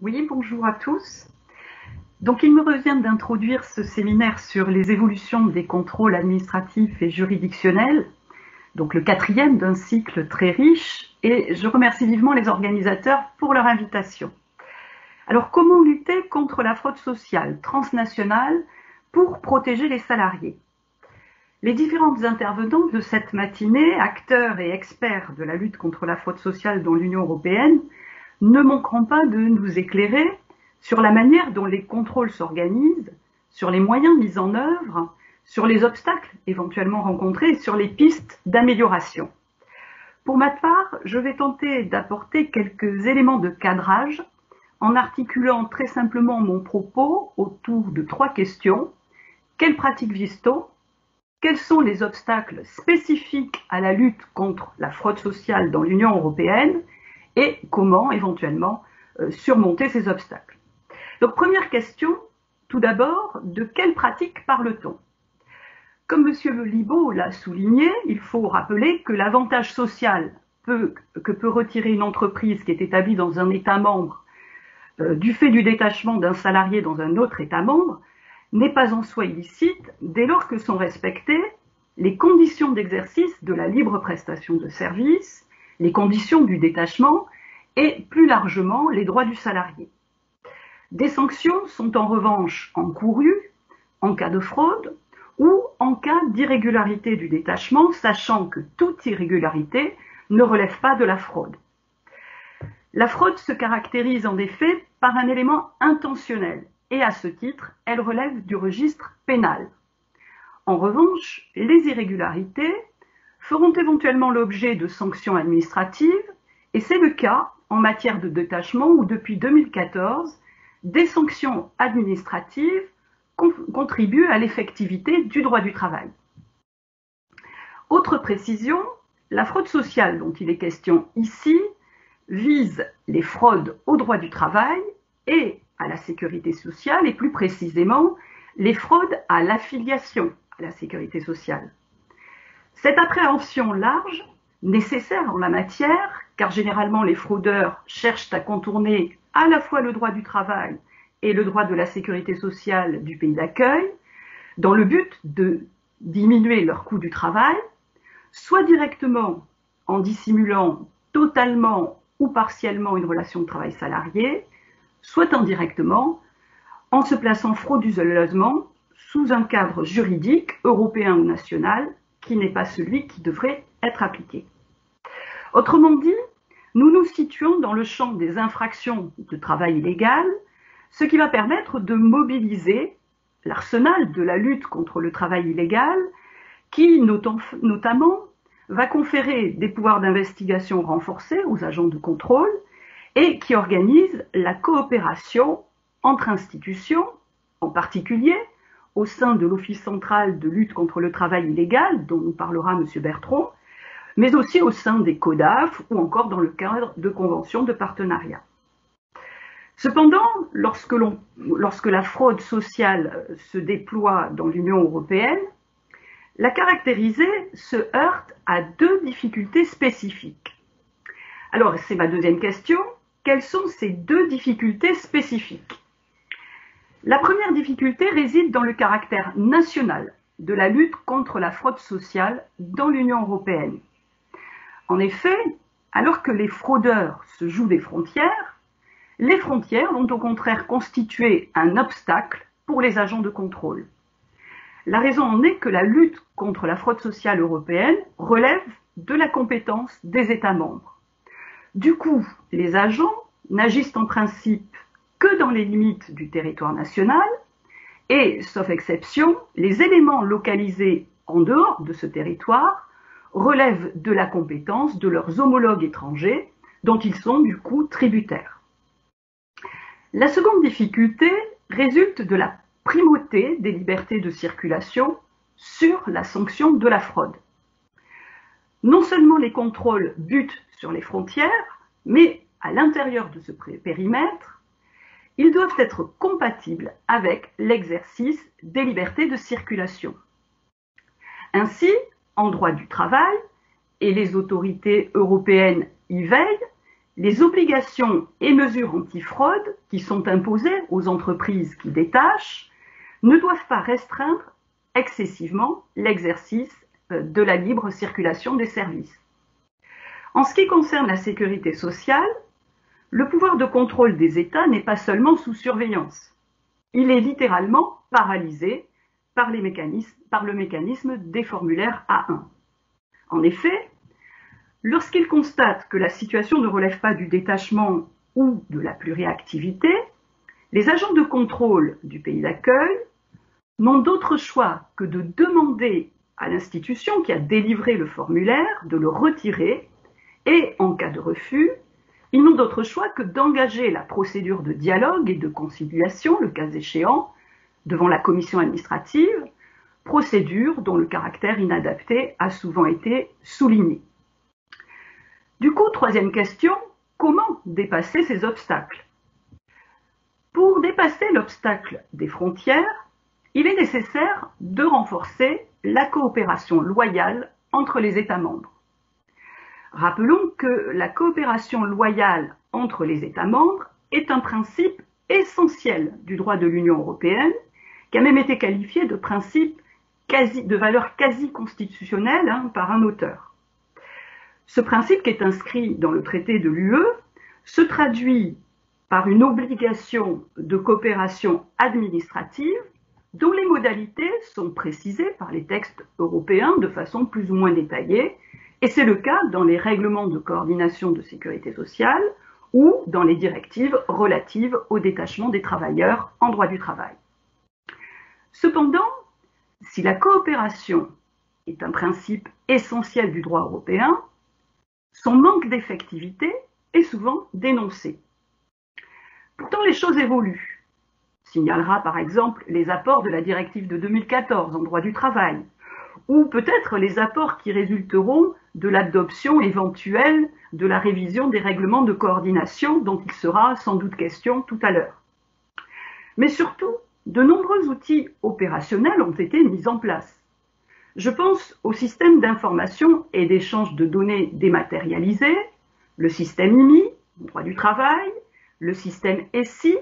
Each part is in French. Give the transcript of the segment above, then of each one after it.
Oui, bonjour à tous. Donc, il me revient d'introduire ce séminaire sur les évolutions des contrôles administratifs et juridictionnels, donc le quatrième d'un cycle très riche, et je remercie vivement les organisateurs pour leur invitation. Alors, comment lutter contre la fraude sociale transnationale pour protéger les salariés? Les différentes intervenantes de cette matinée, acteurs et experts de la lutte contre la fraude sociale dans l'Union européenne, ne manqueront pas de nous éclairer sur la manière dont les contrôles s'organisent, sur les moyens mis en œuvre, sur les obstacles éventuellement rencontrés et sur les pistes d'amélioration. Pour ma part, je vais tenter d'apporter quelques éléments de cadrage en articulant très simplement mon propos autour de 3 questions. Quelles pratiques vise-t-on? Quels sont les obstacles spécifiques à la lutte contre la fraude sociale dans l'Union européenne? Et comment éventuellement surmonter ces obstacles. Donc première question, tout d'abord, de quelles pratiques parle-t-on? Comme M. Libaud l'a souligné, il faut rappeler que l'avantage social que peut retirer une entreprise qui est établie dans un État membre du fait du détachement d'un salarié dans un autre État membre n'est pas en soi illicite dès lors que sont respectées les conditions d'exercice de la libre prestation de services, les conditions du détachement et plus largement les droits du salarié. Des sanctions sont en revanche encourues en cas de fraude ou en cas d'irrégularité du détachement, sachant que toute irrégularité ne relève pas de la fraude. La fraude se caractérise en effet par un élément intentionnel et à ce titre, elle relève du registre pénal. En revanche, les irrégularités feront éventuellement l'objet de sanctions administratives et c'est le cas en matière de détachement où depuis 2014, des sanctions administratives contribuent à l'effectivité du droit du travail. Autre précision, la fraude sociale dont il est question ici vise les fraudes au droit du travail et à la sécurité sociale et plus précisément les fraudes à l'affiliation à la sécurité sociale. Cette appréhension large, nécessaire en la matière, car généralement les fraudeurs cherchent à contourner à la fois le droit du travail et le droit de la sécurité sociale du pays d'accueil, dans le but de diminuer leur coût du travail, soit directement en dissimulant totalement ou partiellement une relation de travail salarié, soit indirectement en se plaçant frauduleusement sous un cadre juridique européen ou national qui n'est pas celui qui devrait être appliqué. Autrement dit, nous nous situons dans le champ des infractions de travail illégal, ce qui va permettre de mobiliser l'arsenal de la lutte contre le travail illégal qui, notamment, va conférer des pouvoirs d'investigation renforcés aux agents de contrôle et qui organise la coopération entre institutions, en particulier au sein de l'Office central de lutte contre le travail illégal, dont nous parlera M. Bertrand, mais aussi au sein des CODAF ou encore dans le cadre de conventions de partenariat. Cependant, lorsque la fraude sociale se déploie dans l'Union européenne, la caractériser se heurte à 2 difficultés spécifiques. Alors, c'est ma deuxième question. Quelles sont ces 2 difficultés spécifiques? La première difficulté réside dans le caractère national de la lutte contre la fraude sociale dans l'Union européenne. En effet, alors que les fraudeurs se jouent des frontières, les frontières vont au contraire constituer un obstacle pour les agents de contrôle. La raison en est que la lutte contre la fraude sociale européenne relève de la compétence des États membres. Du coup, les agents n'agissent en principe que dans les limites du territoire national et, sauf exception, les éléments localisés en dehors de ce territoire relèvent de la compétence de leurs homologues étrangers dont ils sont du coup tributaires. La seconde difficulté résulte de la primauté des libertés de circulation sur la sanction de la fraude. Non seulement les contrôles butent sur les frontières, mais à l'intérieur de ce périmètre, ils doivent être compatibles avec l'exercice des libertés de circulation. Ainsi, en droit du travail, et les autorités européennes y veillent, les obligations et mesures antifraude qui sont imposées aux entreprises qui détachent ne doivent pas restreindre excessivement l'exercice de la libre circulation des services. En ce qui concerne la sécurité sociale, le pouvoir de contrôle des États n'est pas seulement sous surveillance. Il est littéralement paralysé par le mécanisme des formulaires A1. En effet, lorsqu'il constate que la situation ne relève pas du détachement ou de la pluriactivité, les agents de contrôle du pays d'accueil n'ont d'autre choix que de demander à l'institution qui a délivré le formulaire de le retirer et, en cas de refus, ils n'ont d'autre choix que d'engager la procédure de dialogue et de conciliation, le cas échéant, devant la commission administrative, procédure dont le caractère inadapté a souvent été souligné. Du coup, troisième question, comment dépasser ces obstacles? Pour dépasser l'obstacle des frontières, il est nécessaire de renforcer la coopération loyale entre les États membres. Rappelons que la coopération loyale entre les États membres est un principe essentiel du droit de l'Union européenne, qui a même été qualifié de principe de valeur quasi constitutionnelle par un auteur. Ce principe, qui est inscrit dans le traité de l'UE, se traduit par une obligation de coopération administrative dont les modalités sont précisées par les textes européens de façon plus ou moins détaillée, et c'est le cas dans les règlements de coordination de sécurité sociale ou dans les directives relatives au détachement des travailleurs en droit du travail. Cependant, si la coopération est un principe essentiel du droit européen, son manque d'effectivité est souvent dénoncé. Pourtant, les choses évoluent. Signalera par exemple les apports de la directive de 2014 en droit du travail, ou peut-être les apports qui résulteront de l'adoption éventuelle de la révision des règlements de coordination dont il sera sans doute question tout à l'heure. Mais surtout, de nombreux outils opérationnels ont été mis en place. Je pense au système d'information et d'échange de données dématérialisées, le système IMI, en droit du travail, le système ESSI,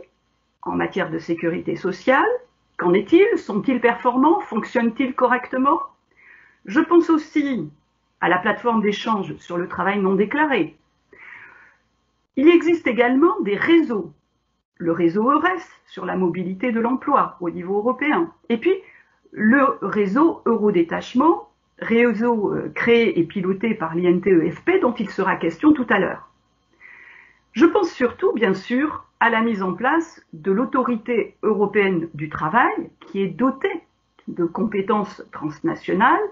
en matière de sécurité sociale. Qu'en est-il? Sont-ils performants? Fonctionnent-ils correctement? Je pense aussi à la plateforme d'échange sur le travail non déclaré. Il existe également des réseaux. Le réseau EURES sur la mobilité de l'emploi au niveau européen. Et puis, le réseau Eurodétachement, réseau créé et piloté par l'INTEFP dont il sera question tout à l'heure. Je pense surtout, bien sûr, à la mise en place de l'autorité européenne du travail qui est dotée de compétences transnationales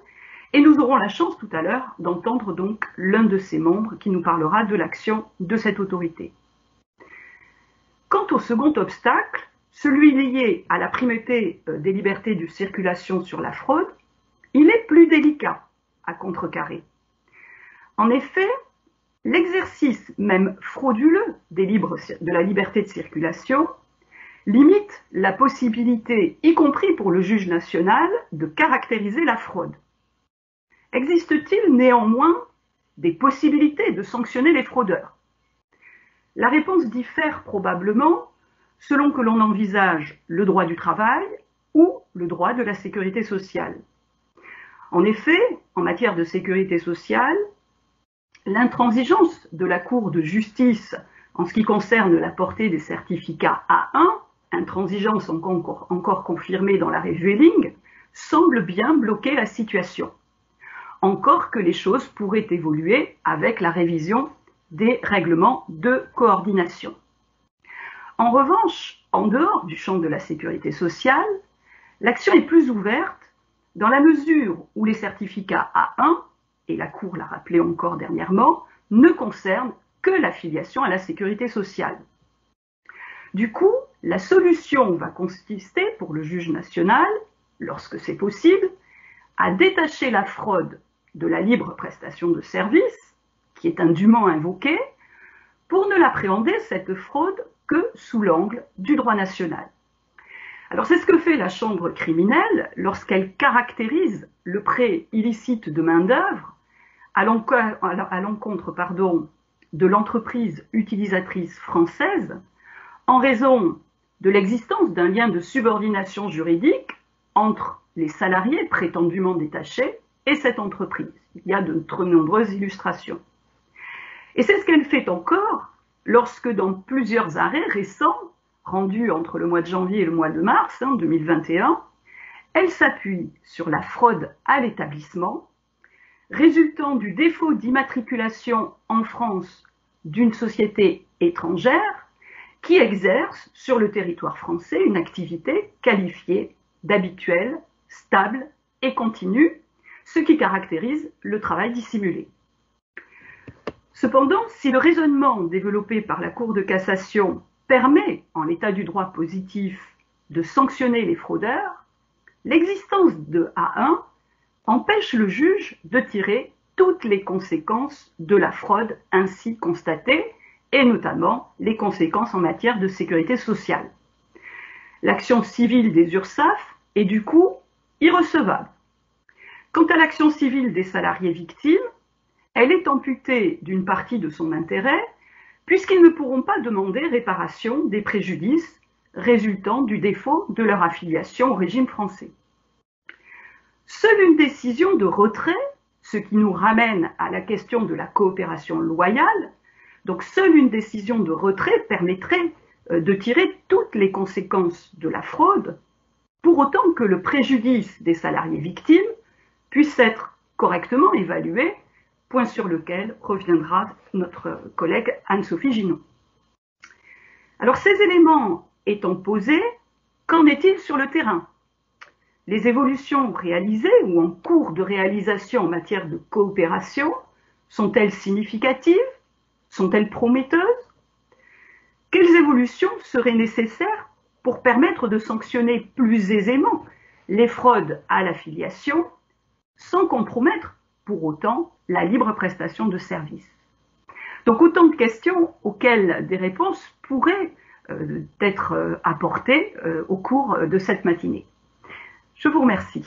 et nous aurons la chance tout à l'heure d'entendre donc l'un de ses membres qui nous parlera de l'action de cette autorité. Quant au second obstacle, celui lié à la primauté des libertés de circulation sur la fraude, il est plus délicat à contrecarrer. En effet, l'exercice même frauduleux de la liberté de circulation limite la possibilité, y compris pour le juge national, de caractériser la fraude. Existe-t-il néanmoins des possibilités de sanctionner les fraudeurs? La réponse diffère probablement selon que l'on envisage le droit du travail ou le droit de la sécurité sociale. En effet, en matière de sécurité sociale, l'intransigeance de la Cour de justice en ce qui concerne la portée des certificats A1, intransigeance encore confirmée dans l'arrêt Vueling, semble bien bloquer la situation. Encore que les choses pourraient évoluer avec la révision des règlements de coordination. En revanche, en dehors du champ de la sécurité sociale, l'action est plus ouverte dans la mesure où les certificats A1, et la Cour l'a rappelé encore dernièrement, ne concernent que l'affiliation à la sécurité sociale. Du coup, la solution va consister pour le juge national, lorsque c'est possible, à détacher la fraude de la libre prestation de services, qui est indûment invoquée, pour ne l'appréhender, cette fraude, que sous l'angle du droit national. Alors c'est ce que fait la chambre criminelle lorsqu'elle caractérise le prêt illicite de main-d'œuvre à l'encontre de l'entreprise utilisatrice française en raison de l'existence d'un lien de subordination juridique entre les salariés prétendument détachés et cette entreprise. Il y a de très nombreuses illustrations. Et c'est ce qu'elle fait encore lorsque dans plusieurs arrêts récents, rendus entre le mois de janvier et le mois de mars 2021, elle s'appuie sur la fraude à l'établissement, résultant du défaut d'immatriculation en France d'une société étrangère qui exerce sur le territoire français une activité qualifiée d'habituelle, stable et continue, ce qui caractérise le travail dissimulé. Cependant, si le raisonnement développé par la Cour de cassation permet, en l'état du droit positif, de sanctionner les fraudeurs, l'existence de A1 empêche le juge de tirer toutes les conséquences de la fraude ainsi constatée, et notamment les conséquences en matière de sécurité sociale. L'action civile des URSSAF est du coup irrecevable. Quant à l'action civile des salariés victimes, elle est amputée d'une partie de son intérêt, puisqu'ils ne pourront pas demander réparation des préjudices résultant du défaut de leur affiliation au régime français. Seule une décision de retrait, ce qui nous ramène à la question de la coopération loyale, donc seule une décision de retrait permettrait de tirer toutes les conséquences de la fraude, pour autant que le préjudice des salariés victimes puisse être correctement évalué, point sur lequel reviendra notre collègue Anne-Sophie Ginon. Alors ces éléments étant posés, qu'en est-il sur le terrain? Les évolutions réalisées ou en cours de réalisation en matière de coopération sont-elles significatives? Sont-elles prometteuses? Quelles évolutions seraient nécessaires pour permettre de sanctionner plus aisément les fraudes à l'affiliation sans compromettre pour autant la libre prestation de services? Donc autant de questions auxquelles des réponses pourraient être apportées au cours de cette matinée. Je vous remercie.